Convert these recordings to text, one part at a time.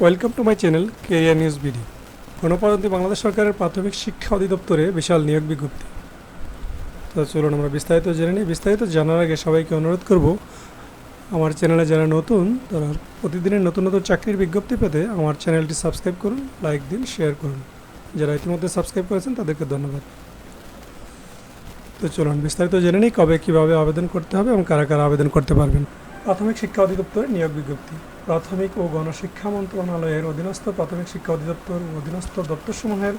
Welcome to my channel career news BD. গণপ্রজাতন্ত্রী বাংলাদেশ সরকারের প্রাথমিক শিক্ষা অধিদপ্তরে বিশাল নিয়োগ বিজ্ঞপ্তি। তো চলুন আমরা বিস্তারিত জেনে নিই। বিস্তারিত জানার আগে সবাইকে অনুরোধ করব, আমার চ্যানেলে যারা নতুন তারা প্রতিদিনের নতুন নতুন চাকরির বিজ্ঞপ্তি পেতে আমার চ্যানেলটি সাবস্ক্রাইব করুন, লাইক দিন, শেয়ার করুন। যারা ইতিমধ্যে সাবস্ক্রাইব করেছেন তাদেরকে ধন্যবাদ। তো চলুন বিস্তারিত জেনে নিই কবে কীভাবে আবেদন করতে হবে এবং কারা কারা আবেদন করতে পারবেন। প্রাথমিক শিক্ষা অধিদপ্তরের নিয়োগ বিজ্ঞপ্তি। প্রাথমিক ও গণশিক্ষা মন্ত্রণালয়ের অধীনস্থ প্রাথমিক শিক্ষা অধিদপ্তর অধীনস্থ দপ্তরসমূহের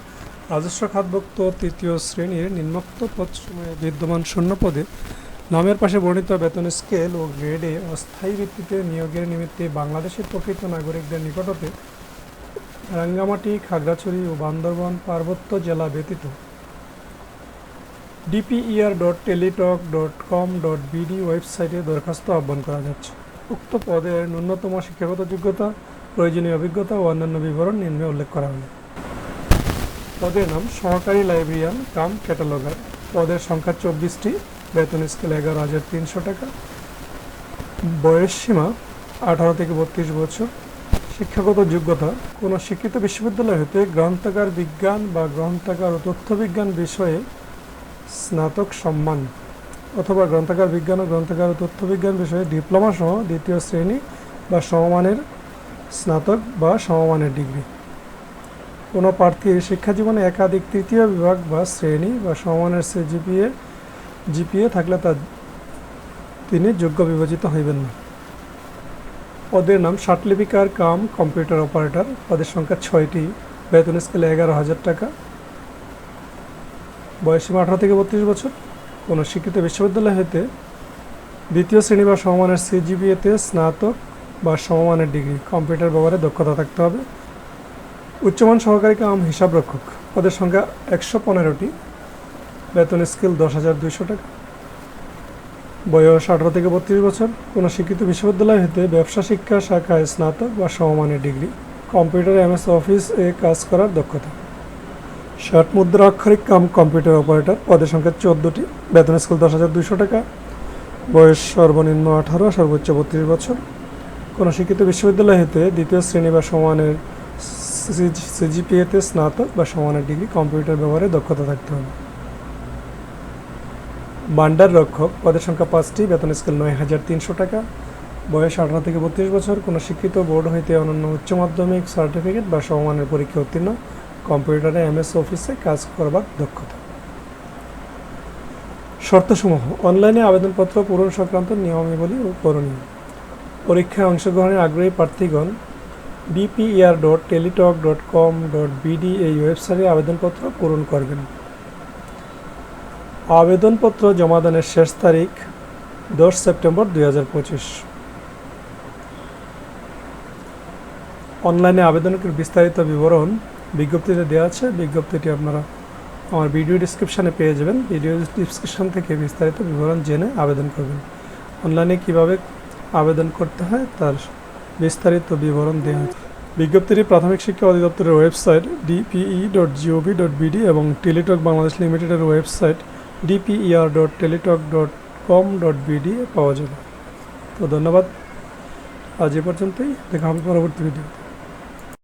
রাজস্ব খাতভুক্ত তৃতীয় শ্রেণীর নিম্নোক্ত পদসমূহে বিদ্যমান শূন্য পদে নামের পাশে বর্ণিত বেতন স্কেল ও গ্রেডে অস্থায়ী ভিত্তিতে নিয়োগের নিমিত্তে বাংলাদেশের প্রকৃত নাগরিকদের নিকট হতে রাঙ্গামাটি, খাগড়াছড়ি ও বান্দরবান পার্বত্য জেলা ব্যতীত dper.teletalk.com.bd ওয়েবসাইটে দরখাস্ত আহ্বান করা যাচ্ছে। উক্ত পদের ন্যূনতম শিক্ষাগত যোগ্যতা, প্রয়োজনীয় অভিজ্ঞতা ও অন্যান্য বিবরণ নিম্নে উল্লেখ করা হলো। পদের নাম সহকারী লাইব্রেরিয়ান কাম ক্যাটালগার। পদের সংখ্যা 24টি। বেতন স্কেল 11,300 টাকা। বয়স সীমা 18 থেকে 32 বছর। শিক্ষাগত যোগ্যতা কোনো শিক্ষিত বিশ্ববিদ্যালয় হতে গ্রন্থাগার বিজ্ঞান বা গ্রন্থাগার ও তথ্য বিজ্ঞান বিষয়ে স্নাতক সম্মান অথবা গ্রন্থাগার বিজ্ঞান ও গ্রন্থাগার ও তথ্য বিজ্ঞান বিষয়ে ডিপ্লোমা সহ দ্বিতীয় শ্রেণী বা সমমানের স্নাতক বা সমমানের ডিগ্রি। কোনো প্রার্থীর শিক্ষাজীবনে একাধিক তৃতীয় বিভাগ বা শ্রেণী বা সমমানের জিপিএ থাকলে তিনি যোগ্য বিবেচিত হইবেন না। পদের নাম ষাটলিপিকার কাম কম্পিউটার অপারেটর। পদের সংখ্যা 6টি। বেতন স্কেল 11,000 টাকা। বয়সীমা 18 থেকে 32 বছর। কোনো শিক্ষিত বিশ্ববিদ্যালয় হতে দ্বিতীয় শ্রেণী বা সমমানের সিজিপিএতে স্নাতক বা সমমানের ডিগ্রি। কম্পিউটার ব্যবহারে দক্ষতা থাকতে হবে। উচ্চমান সহকারী কাম হিসাবরক্ষক। পদের সংখ্যা 115টি। বেতন স্কেল 10,200 টাকা। বয়স 18 থেকে 32 বছর। কোনো শিক্ষিত বিশ্ববিদ্যালয় হতে ব্যবসা শিক্ষা শাখায় স্নাতক বা সমমানের ডিগ্রি। কম্পিউটার MS অফিস এ কাজ করার দক্ষতা। ষাট মুদ্রা অক্ষরিক কাম কম্পিউটার অপারেটর। পদের সংখ্যা 14টি। বেতন স্কেল 10,200 টাকা। বয়স সর্বনিম্ন 18, সর্বোচ্চ 32 বছর। কোনো শিক্ষিত বিশ্ববিদ্যালয় হতে দ্বিতীয় শ্রেণী বা সমানের সিজিপিএতে স্নাতক বা সমানের ডিগ্রি। কম্পিউটার ব্যবহারে দক্ষতা থাকতে হবে। ভান্ডার রক্ষক। পদের সংখ্যা 5টি। বেতন স্কেল 9,300 টাকা। বয়স 18 থেকে 32 বছর। কোনো শিক্ষিত বোর্ড হইতে অনন্য উচ্চ মাধ্যমিক সার্টিফিকেট বা সমমানের পরীক্ষা উত্তীর্ণ। কম্পিউটারে MS অফিসে কাজ করবার দক্ষতা। শর্তসমূহ: অনলাইনে আবেদনপত্র পূরণ সংক্রান্ত নিয়মাবলী ও করণীয়। পরীক্ষায় অংশগ্রহণের আগ্রহী প্রার্থীগণ dper.teletalk.com.bd এই ওয়েবসাইটে আবেদনপত্র পূরণ করবেন। আবেদনপত্র জমাদানের শেষ তারিখ 10 সেপ্টেম্বর 2025। অনলাইনে আবেদনের বিস্তারিত বিবরণ বিজ্ঞপ্তিতে দেওয়া আছে। বিজ্ঞপ্তিটি আপনারা আমার ভিডিও ডিসক্রিপশানে পেয়ে যাবেন। ভিডিও ডিসক্রিপশান থেকে বিস্তারিত বিবরণ জেনে আবেদন করবেন। অনলাইনে কিভাবে আবেদন করতে হয় তার বিস্তারিত বিবরণ দেওয়া আছে। বিজ্ঞপ্তিটি প্রাথমিক শিক্ষা অধিদপ্তরের ওয়েবসাইট dpe.gov.bd এবং টেলিটক বাংলাদেশ লিমিটেডের ওয়েবসাইট dper.teletalk.com.bd পাওয়া যাবে। তো ধন্যবাদ। আজ এ পর্যন্তই। দেখা হবে পরবর্তী ভিডিও।